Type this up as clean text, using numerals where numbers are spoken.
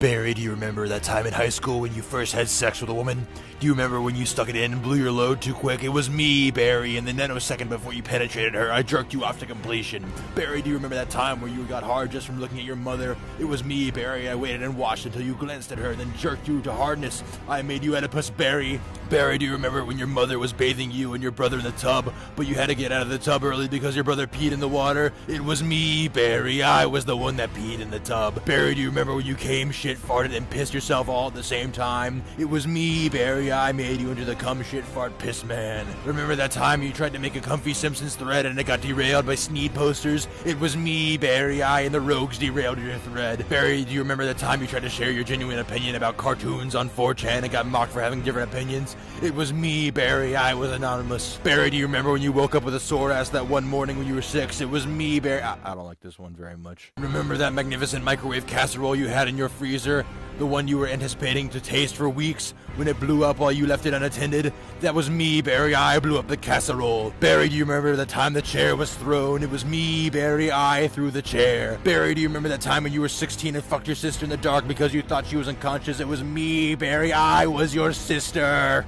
Barry, do you remember that time in high school when you first had sex with a woman? Do you remember when you stuck it in and blew your load too quick? It was me, Barry, and the nanosecond before you penetrated her, I jerked you off to completion. Barry, do you remember that time where you got hard just from looking at your mother? It was me, Barry, I waited and watched until you glanced at her, then jerked you to hardness. I made you Oedipus, Barry. Barry, do you remember when your mother was bathing you and your brother in the tub, but you had to get out of the tub early because your brother peed in the water? It was me, Barry, I was the one that peed in the tub. Barry, do you remember when you came, shit, farted, and pissed yourself all at the same time? It was me, Barry, I made you into the cum, shit, fart, piss man. Remember that time you tried to make a comfy Simpsons thread and it got derailed by Sneed posters? It was me, Barry, I and the rogues derailed your thread. Barry, do you remember the time you tried to share your genuine opinion about cartoons on 4chan and got mocked for having different opinions? It was me, Barry, I was anonymous. Barry, do you remember when you woke up with a sore ass that one morning when you were 6? It was me, Barry. I don't like this one very much. Remember that magnificent microwave casserole you had in your freezer? The one you were anticipating to taste for weeks when it blew up while you left it unattended? That was me, Barry, I blew up the casserole. Barry, do you remember the time the chair was thrown? It was me, Barry, I threw the chair. Barry, do you remember that time when you were 16 and fucked your sister in the dark because you thought she was unconscious? It was me, Barry, I was your sister.